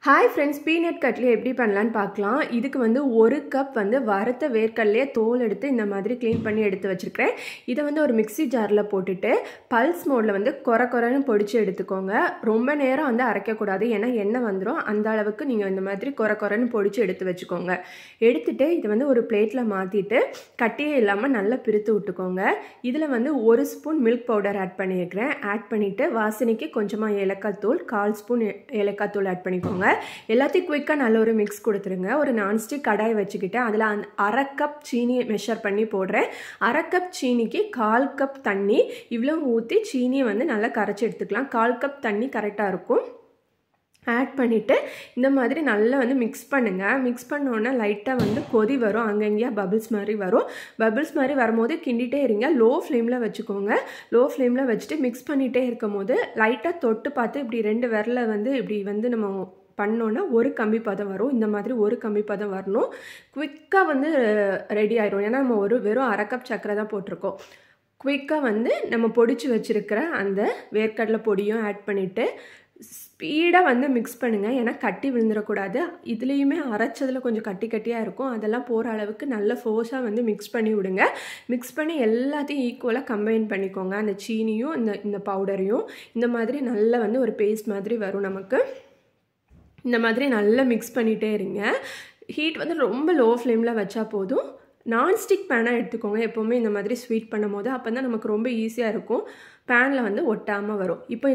Hi friends, peanut katli எப்படி பண்ணலான்னு பார்க்கலாம். இதுக்கு வந்து 1 கப் வந்து வறுத்த வேர்க்கடலையே தோல் எடுத்து இந்த மாதிரி க்ளீன் பண்ணி எடுத்து வச்சுருக்கிறேன். இதை வந்து ஒரு மிக்ஸி ஜாரில் போட்டுட்டு பல்ஸ் மோடில் வந்து கொரன்னு பொடிச்சு எடுத்துக்கோங்க. ரொம்ப நேரம் வந்து அரைக்கக்கூடாது, ஏன்னா எண்ணெய் வந்துடும். அந்த அளவுக்கு நீங்கள் இந்த மாதிரி கொரன்னு பொடிச்சு எடுத்து வச்சுக்கோங்க. எடுத்துகிட்டு இதை வந்து ஒரு பிளேட்டில் மாற்றிட்டு கட்டியே இல்லாமல் நல்லா பிரித்து விட்டுக்கோங்க. இதில் வந்து 1 ஸ்பூன் மில்க் பவுடர் ஆட் பண்ணியிருக்கிறேன். ஆட் பண்ணிவிட்டு வாசனைக்கு கொஞ்சமாக ஏலக்காய் தூள், 1/4 ஸ்பூன் ஏலக்காய் தூள் ஆட் பண்ணிக்கோங்க. எல்லாத்தையும் குயிக்காக நல்ல ஒரு மிக்ஸ் கொடுத்துருங்க. ஒரு நான்ஸ்டிக் கடாய் வச்சுக்கிட்டு அதில் 1/2 கப் சீனி மெஷர் பண்ணி போடுறேன். 1/2 கப் சீனிக்கு 1/4 கப் தண்ணி இவ்வளோ ஊற்றி சீனியை வந்து நல்லா கரைச்சி எடுத்துக்கலாம். 1/4 கப் தண்ணி கரெக்டாக இருக்கும். ஆட் பண்ணிவிட்டு இந்த மாதிரி நல்லா வந்து மிக்ஸ் பண்ணுங்கள். மிக்ஸ் பண்ணோன்னா லைட்டாக வந்து கொதி வரும், அங்கங்கேயா பபிள்ஸ் மாதிரி வரும். பபிள்ஸ் மாதிரி வரும்போது கிண்டிகிட்டே இருங்க. லோ ஃப்ளேமில் வச்சுக்கோங்க. லோ ஃப்ளேமில் வச்சுட்டு மிக்ஸ் பண்ணிகிட்டே இருக்கும் போது லைட்டாக தொட்டு பார்த்து இப்படி 2 விரலை வந்து இப்படி வந்து நம்ம பண்ணோன்னா ஒரு கம்பி பதம் வரும். இந்த மாதிரி ஒரு கம்பி பதம் வரணும். குவிக்காக வந்து ரெடி ஆயிடும். ஏன்னா நம்ம வெறும் 1/2 கப் சர்க்கரை தான் போட்டிருக்கோம். குவிக்காக வந்து நம்ம பொடிச்சு வச்சுருக்கிற அந்த வேர்க்கடலை பொடியும் ஆட் பண்ணிவிட்டு ஸ்பீடாக வந்து மிக்ஸ் பண்ணுங்கள். ஏன்னா கட்டி விழுந்துடக்கூடாது. இதுலேயுமே அரைச்சதில் கொஞ்சம் கட்டியாக இருக்கும். அதெல்லாம் போகிற அளவுக்கு நல்ல ஃபோர்ஸாக வந்து மிக்ஸ் பண்ணி விடுங்க. மிக்ஸ் பண்ணி எல்லாத்தையும் ஈக்குவலாக கம்பைன் பண்ணிக்கோங்க. அந்த சீனியும் இந்த பவுடரையும் இந்த மாதிரி நல்லா வந்து ஒரு பேஸ்ட் மாதிரி வரும் நமக்கு. இந்த மாதிரி நல்லா மிக்ஸ் பண்ணிகிட்டே இருங்க. ஹீட் வந்து ரொம்ப லோ ஃப்ளேமில் வச்சா போதும். நான்ஸ்டிக் பேனாக எடுத்துக்கோங்க எப்போவுமே இந்த மாதிரி ஸ்வீட் பண்ணும் போது. அப்போ தான் நமக்கு ரொம்ப ஈஸியாக இருக்கும். பேனில் வந்து ஒட்டாமல் வரும். இப்போ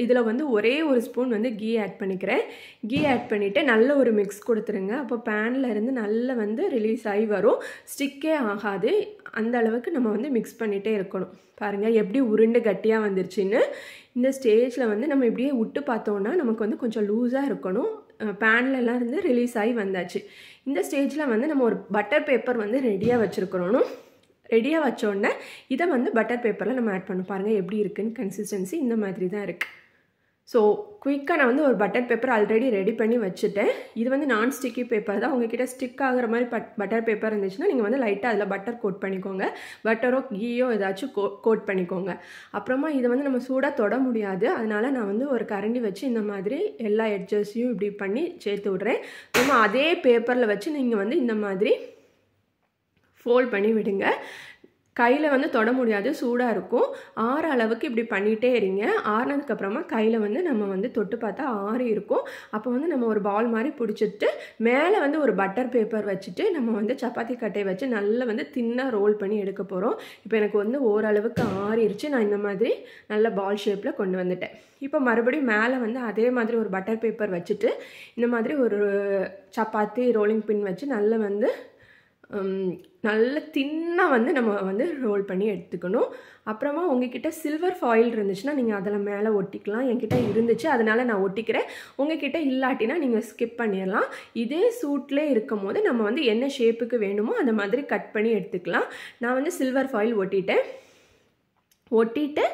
இதில் வந்து ஒரே ஒரு ஸ்பூன் வந்து கீ ஆட் பண்ணிக்கிறேன். கீ ஆட் பண்ணிவிட்டு நல்ல ஒரு மிக்ஸ் கொடுத்துருங்க. அப்போ பேனில் இருந்து நல்லா வந்து ரிலீஸ் ஆகி வரும். ஸ்டிக்கே ஆகாது. அந்த அளவுக்கு நம்ம வந்து மிக்ஸ் பண்ணிகிட்டே இருக்கணும். பாருங்கள் எப்படி உருண்டு கட்டியாக வந்துருச்சுன்னு. இந்த ஸ்டேஜில் வந்து நம்ம இப்படியே விட்டு பார்த்தோன்னா நமக்கு வந்து கொஞ்சம் லூஸாக இருக்கணும். பேன்லலாம் இருந்து ரிலீஸ் ஆகி வந்தாச்சு. இந்த ஸ்டேஜில் வந்து நம்ம ஒரு பட்டர் பேப்பர் வந்து ரெடியாக வச்சுருக்கணும். ரெடியாக வச்சோடனே இதை வந்து பட்டர் பேப்பரில் நம்ம ஆட் பண்ண பாருங்கள் எப்படி இருக்குன்னு. கன்சிஸ்டன்சி இந்த மாதிரி தான் இருக்குது. ஸோ குயிக்காக நான் வந்து ஒரு பட்டர் பேப்பர் ஆல்ரெடி ரெடி பண்ணி வச்சுட்டேன். இது வந்து நான்ஸ்டிக்கி பேப்பர் தான். உங்ககிட்ட ஸ்டிக் ஆகிற மாதிரி பட்டர் பேப்பர் இருந்துச்சுன்னா நீங்கள் வந்து லைட்டாக அதில் பட்டர் கோட் பண்ணிக்கோங்க. பட்டரோ கீயோ ஏதாச்சும் கோட் பண்ணிக்கோங்க. அப்புறமா இதை வந்து நம்ம சூடாக தொட முடியாது. அதனால் நான் வந்து ஒரு கரண்டி வச்சு இந்த மாதிரி எல்லா எட்ஜஸையும் இப்படி பண்ணி சேர்த்து விட்றேன். நம்ம அதே பேப்பரில் வச்சு நீங்கள் வந்து இந்த மாதிரி ஃபோல்ட் பண்ணி விடுங்க. கையில் வந்து தொட முடியாது, சூடாக இருக்கும். ஆற அளவுக்கு இப்படி பண்ணிகிட்டே இருங்க. ஆறினதுக்கப்புறமா கையில் வந்து நம்ம வந்து தொட்டு பார்த்தா ஆறி இருக்கும். அப்போ வந்து நம்ம ஒரு பால் மாதிரி பிடிச்சிட்டு மேலே வந்து ஒரு பட்டர் பேப்பர் வச்சுட்டு நம்ம வந்து சப்பாத்தி கட்டையை வச்சு நல்லா வந்து தின்னாக ரோல் பண்ணி எடுக்க போகிறோம். இப்போ எனக்கு வந்து ஓரளவுக்கு ஆறிடுச்சு. நான் இந்த மாதிரி நல்ல பால் ஷேப்பில் கொண்டு வந்துட்டேன். இப்போ மறுபடியும் மேலே வந்து அதே மாதிரி ஒரு பட்டர் பேப்பர் வச்சுட்டு இந்த மாதிரி ஒரு சப்பாத்தி ரோலிங் பின் வச்சு நல்லா வந்து நல்ல தின்னாக வந்து நம்ம வந்து ரோல் பண்ணி எடுத்துக்கணும். அப்புறமா உங்ககிட்ட சில்வர் ஃபாயில் இருந்துச்சுன்னா நீங்கள் அதில் மேலே ஒட்டிக்கலாம். என்கிட்ட இருந்துச்சு, அதனால் நான் ஒட்டிக்கிறேன். உங்ககிட்ட இல்லாட்டினா நீங்கள் ஸ்கிப் பண்ணிடலாம். இதே சூட்லேயே இருக்கும் போது நம்ம வந்து என்ன ஷேப்புக்கு வேணுமோ அந்த மாதிரி கட் பண்ணி எடுத்துக்கலாம். நான் வந்து சில்வர் ஃபாயில் ஒட்டிட்டு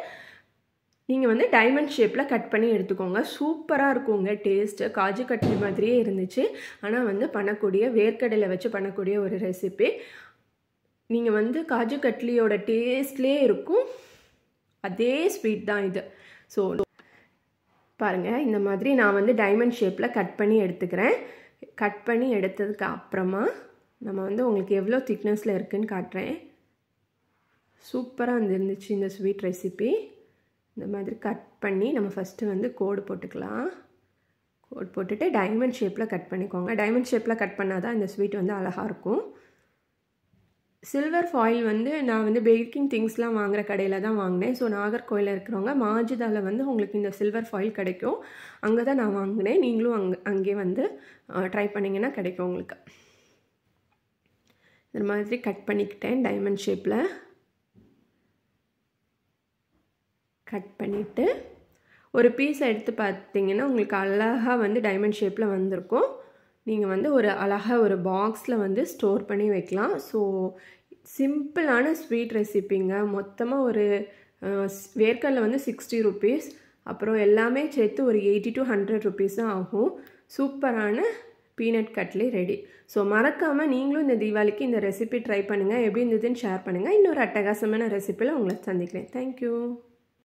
நீங்கள் வந்து டைமண்ட் ஷேப்பில் கட் பண்ணி எடுத்துக்கோங்க. சூப்பராக இருக்குங்க டேஸ்ட்டு. காஜு கட்லி மாதிரியே இருந்துச்சு. ஆனால் வந்து பண்ணக்கூடிய வேர்க்கடலை வச்சு பண்ணக்கூடிய ஒரு ரெசிபி. நீங்கள் வந்து காஜு கட்லியோட டேஸ்ட்லேயே இருக்கும். அதே ஸ்வீட் தான் இது. ஸோ பாருங்கள், இந்த மாதிரி நான் வந்து டைமண்ட் ஷேப்பில் கட் பண்ணி எடுத்துக்கிறேன். கட் பண்ணி எடுத்ததுக்கு அப்புறமா நம்ம வந்து உங்களுக்கு எவ்வளோ திக்னஸில் இருக்குதுன்னு காட்டுறேன். சூப்பராக இருந்துச்சு இந்த ஸ்வீட் ரெசிபி. இந்த மாதிரி கட் பண்ணி நம்ம ஃபஸ்ட்டு வந்து கோடு போட்டுக்கலாம். கோடு போட்டுட்டு டைமண்ட் ஷேப்பில் கட் பண்ணிக்கோங்க. டைமண்ட் ஷேப்பில் கட் பண்ணால் தான் இந்த ஸ்வீட் வந்து அழகாக இருக்கும். சில்வர் ஃபாயில் வந்து நான் வந்து பேக்கிங் திங்ஸ்லாம் வாங்குகிற கடையில் தான் வாங்கினேன். ஸோ நாகர்கோயிலில் இருக்கிறவங்க மாஜிதாவில் வந்து உங்களுக்கு இந்த சில்வர் ஃபாயில் கிடைக்கும். அங்கே தான் நான் வாங்கினேன். நீங்களும் அங்கே வந்து ட்ரை பண்ணிங்கன்னா கிடைக்கும் உங்களுக்கு. இந்த மாதிரி கட் பண்ணிக்கிட்டேன். டைமண்ட் ஷேப்பில் கட் பண்ணிவிட்டு ஒரு பீஸை எடுத்து பார்த்தீங்கன்னா உங்களுக்கு அழகாக வந்து டைமண்ட் ஷேப்பில் வந்திருக்கும். நீங்கள் வந்து ஒரு அழகாக ஒரு பாக்ஸில் வந்து ஸ்டோர் பண்ணி வைக்கலாம். ஸோ சிம்பிளான ஸ்வீட் ரெசிப்பிங்க. மொத்தமாக ஒரு வேர்க்கடலை வந்து 60 ருபீஸ். அப்புறம் எல்லாமே சேர்த்து ஒரு 80 to 100 ருபீஸ் தான் ஆகும். சூப்பரான பீனட் கட்லி ரெடி. ஸோ மறக்காமல் நீங்களும் இந்த தீபாவளிக்கு இந்த ரெசிபி ட்ரை பண்ணுங்கள். எப்படி இருந்ததுன்னு ஷேர் பண்ணுங்கள். இன்னொரு அட்டகாசமான ரெசிப்பியில் உங்களை சந்திக்கிறேன். தேங்க்யூ.